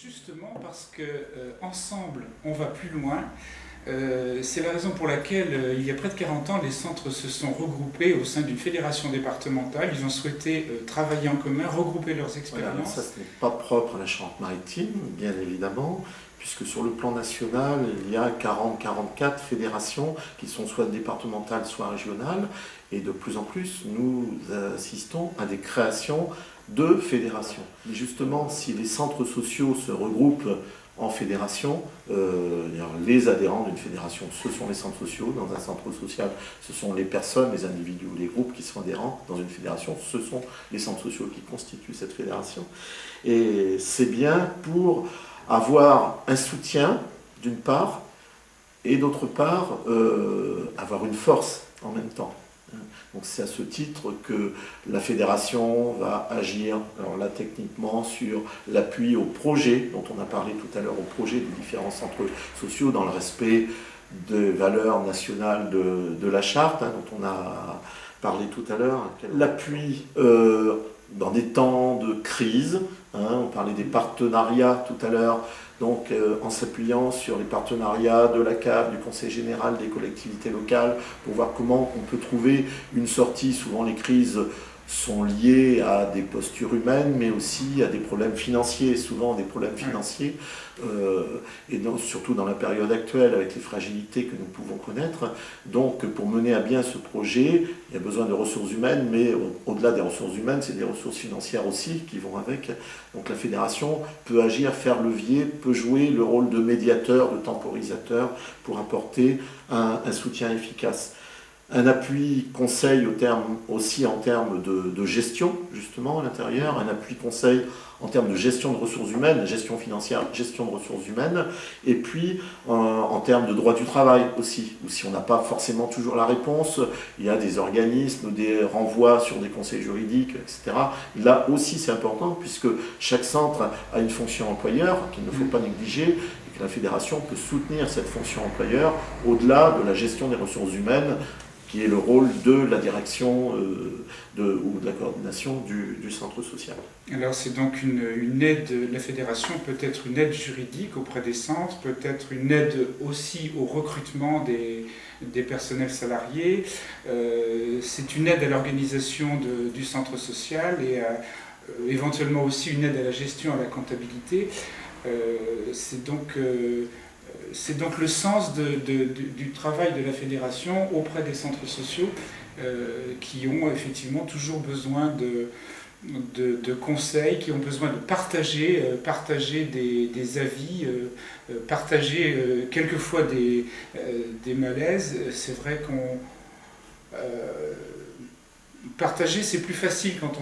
Justement parce que ensemble on va plus loin. C'est la raison pour laquelle il y a près de 40 ans les centres se sont regroupés au sein d'une fédération départementale. Ils ont souhaité travailler en commun, regrouper leurs expériences. Voilà, ça ce n'est pas propre à la Charente-Maritime, bien évidemment, puisque sur le plan national, il y a 40-44 fédérations qui sont soit départementales, soit régionales, et de plus en plus, nous assistons à des créations de fédérations. Mais justement, si les centres sociaux se regroupent en fédération, les adhérents d'une fédération, ce sont les centres sociaux. Dans un centre social, ce sont les personnes, les individus ou les groupes qui sont adhérents. Dans une fédération, ce sont les centres sociaux qui constituent cette fédération. Et c'est bien pour avoir un soutien, d'une part, et d'autre part, avoir une force en même temps. Donc c'est à ce titre que la fédération va agir, alors là techniquement, sur l'appui au projet, dont on a parlé tout à l'heure, au projet des différents centres sociaux, dans le respect des valeurs nationales de la charte, dont on a parlé tout à l'heure. L'appui dans des temps de crise, on parlait des partenariats tout à l'heure, donc en s'appuyant sur les partenariats de la CAF, du Conseil général, des collectivités locales, pour voir comment on peut trouver une sortie. Souvent les crises sont liées à des postures humaines, mais aussi à des problèmes financiers, souvent des problèmes financiers, et donc, surtout dans la période actuelle, avec les fragilités que nous pouvons connaître. Donc pour mener à bien ce projet, il y a besoin de ressources humaines, mais au-delà des ressources humaines, c'est des ressources financières aussi qui vont avec. Donc la fédération peut agir, faire levier, peut jouer le rôle de médiateur, de temporisateur, pour apporter un soutien efficace. Un appui conseil aussi en termes de gestion, justement, à l'intérieur, un appui conseil en termes de gestion de ressources humaines, gestion financière, gestion de ressources humaines, et puis en termes de droit du travail aussi, où si on n'a pas forcément toujours la réponse, il y a des organismes, des renvois sur des conseils juridiques, etc. Là aussi c'est important, puisque chaque centre a une fonction employeur qu'il ne faut pas négliger, et que la fédération peut soutenir cette fonction employeur au-delà de la gestion des ressources humaines, qui est le rôle de la direction ou de la coordination du centre social. Alors c'est donc une aide, la fédération peut être une aide juridique auprès des centres, peut être une aide aussi au recrutement des personnels salariés, c'est une aide à l'organisation du centre social et éventuellement aussi une aide à la gestion, à la comptabilité. C'est donc le sens du travail de la fédération auprès des centres sociaux qui ont effectivement toujours besoin de conseils, qui ont besoin de partager des avis, partager quelquefois des malaises. C'est vrai qu'on... partager, c'est plus facile quand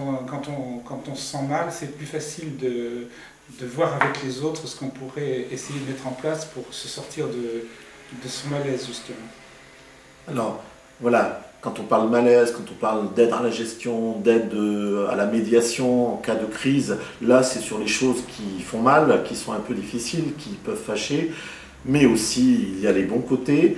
on se sent mal, c'est plus facile de voir avec les autres ce qu'on pourrait essayer de mettre en place pour se sortir de son malaise, justement. Alors, voilà, quand on parle malaise, quand on parle d'aide à la gestion, d'aide à la médiation en cas de crise, là, c'est sur les choses qui font mal, qui sont un peu difficiles, qui peuvent fâcher, mais aussi, il y a les bons côtés.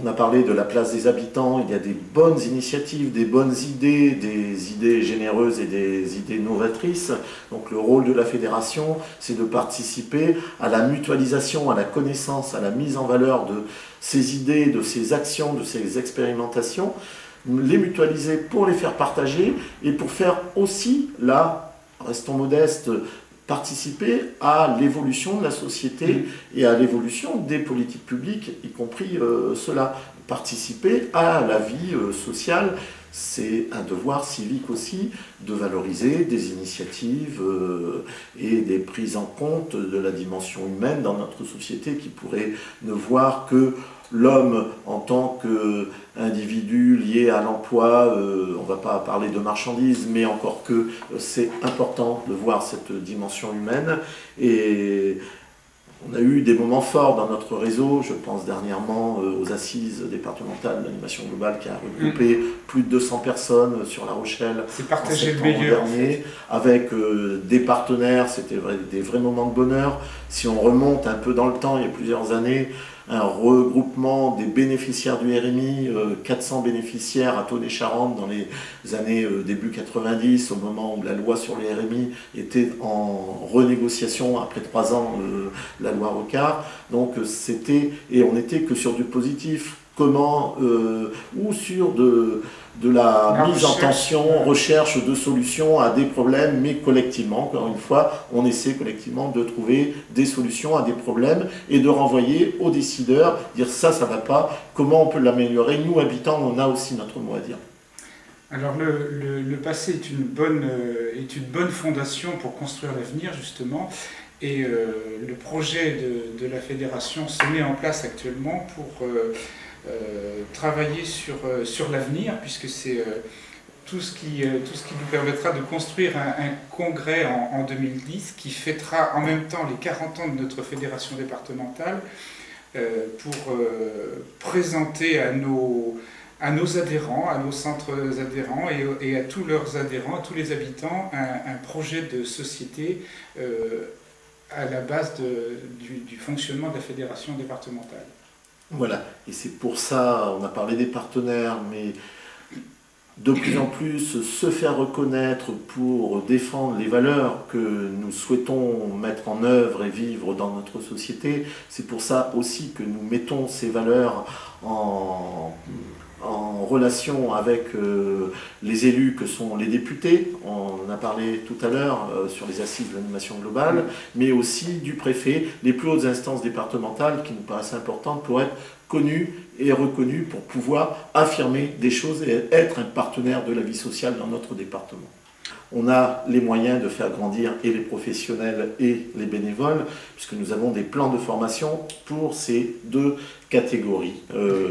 On a parlé de la place des habitants, il y a des bonnes initiatives, des bonnes idées, des idées généreuses et des idées novatrices. Donc le rôle de la fédération, c'est de participer à la mutualisation, à la connaissance, à la mise en valeur de ces idées, de ces actions, de ces expérimentations, les mutualiser pour les faire partager et pour faire aussi, là, restons modestes, participer à l'évolution de la société et à l'évolution des politiques publiques, y compris cela. Participer à la vie sociale, c'est un devoir civique aussi de valoriser des initiatives et des prises en compte de la dimension humaine dans notre société qui pourrait ne voir que l'homme en tant qu'individu lié à l'emploi, on ne va pas parler de marchandises, mais encore que c'est important de voir cette dimension humaine. Et on a eu des moments forts dans notre réseau, je pense dernièrement aux assises départementales de l'animation globale qui a regroupé plus de 200 personnes sur La Rochelle. C'est partager le meilleur dernier, avec des partenaires, c'était des vrais moments de bonheur. Si on remonte un peu dans le temps, il y a plusieurs années, un regroupement des bénéficiaires du RMI, 400 bénéficiaires à Tonnet-Charente dans les années début 90, au moment où la loi sur le RMI était en renégociation après 3 ans, la loi Rocard. Donc et on n'était que sur du positif. Comment, ou sur de la mise en tension, recherche de solutions à des problèmes, mais collectivement, encore une fois, on essaie collectivement de trouver des solutions à des problèmes et de renvoyer aux décideurs, dire ça va pas, comment on peut l'améliorer. Nous, habitants, on a aussi notre mot à dire. Alors le passé est une bonne fondation pour construire l'avenir, justement. Et le projet de la fédération se met en place actuellement pour travailler sur l'avenir, puisque c'est tout ce qui nous permettra de construire un congrès en 2010 qui fêtera en même temps les 40 ans de notre fédération départementale pour présenter à nos adhérents, à nos centres adhérents et à tous leurs adhérents, à tous les habitants, un projet de société à la base du fonctionnement de la fédération départementale. Voilà, et c'est pour ça, on a parlé des partenaires, mais de plus en plus se faire reconnaître pour défendre les valeurs que nous souhaitons mettre en œuvre et vivre dans notre société. C'est pour ça aussi que nous mettons ces valeurs en relation avec les élus que sont les députés. On en a parlé tout à l'heure sur les assises de l'animation globale, mais aussi du préfet, les plus hautes instances départementales qui nous paraissent importantes pour être connues et reconnues, pour pouvoir affirmer des choses et être un partenaire de la vie sociale dans notre département. On a les moyens de faire grandir et les professionnels et les bénévoles, puisque nous avons des plans de formation pour ces 2 catégories,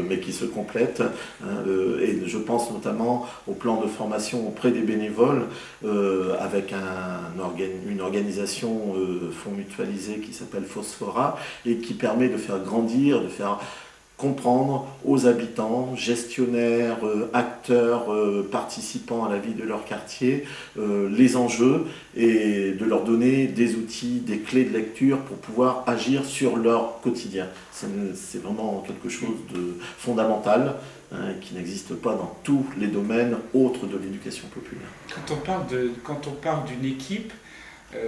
mais qui se complètent. Et je pense notamment au plan de formation auprès des bénévoles, avec une organisation fonds mutualisé qui s'appelle Phosphora, et qui permet de faire grandir, de faire comprendre aux habitants, gestionnaires, acteurs, participants à la vie de leur quartier, les enjeux et de leur donner des outils, des clés de lecture pour pouvoir agir sur leur quotidien. C'est vraiment quelque chose de fondamental qui n'existe pas dans tous les domaines autres de l'éducation populaire. Quand on parle d'une équipe,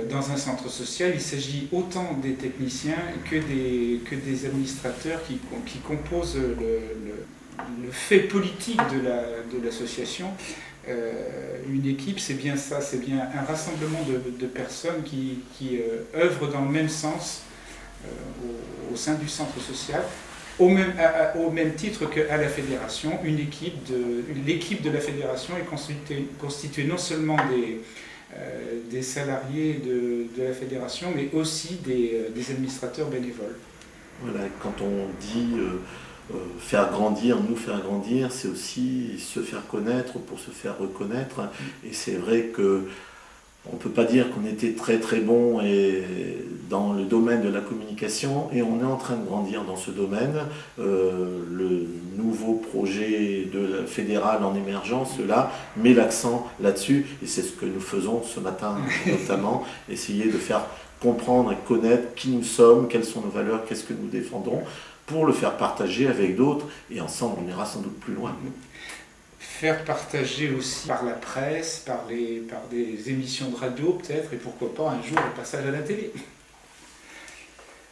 dans un centre social, il s'agit autant des techniciens que des administrateurs qui composent le fait politique de l'association. Une équipe, c'est bien ça, c'est bien un rassemblement de personnes qui œuvrent dans le même sens au sein du centre social. Au même titre qu'à la fédération, l'équipe de la fédération est constituée non seulement des salariés de la fédération, mais aussi des administrateurs bénévoles. Voilà, quand on dit faire grandir, c'est aussi se faire connaître pour se faire reconnaître. Et c'est vrai que on ne peut pas dire qu'on était très très bon dans le domaine de la communication, et on est en train de grandir dans ce domaine. Le nouveau projet fédéral en émergence met l'accent là-dessus, et c'est ce que nous faisons ce matin notamment, essayer de faire comprendre et connaître qui nous sommes, quelles sont nos valeurs, qu'est-ce que nous défendons, pour le faire partager avec d'autres, et ensemble on ira sans doute plus loin. Faire partager aussi par la presse, par des émissions de radio peut-être, et pourquoi pas un jour le passage à la télé.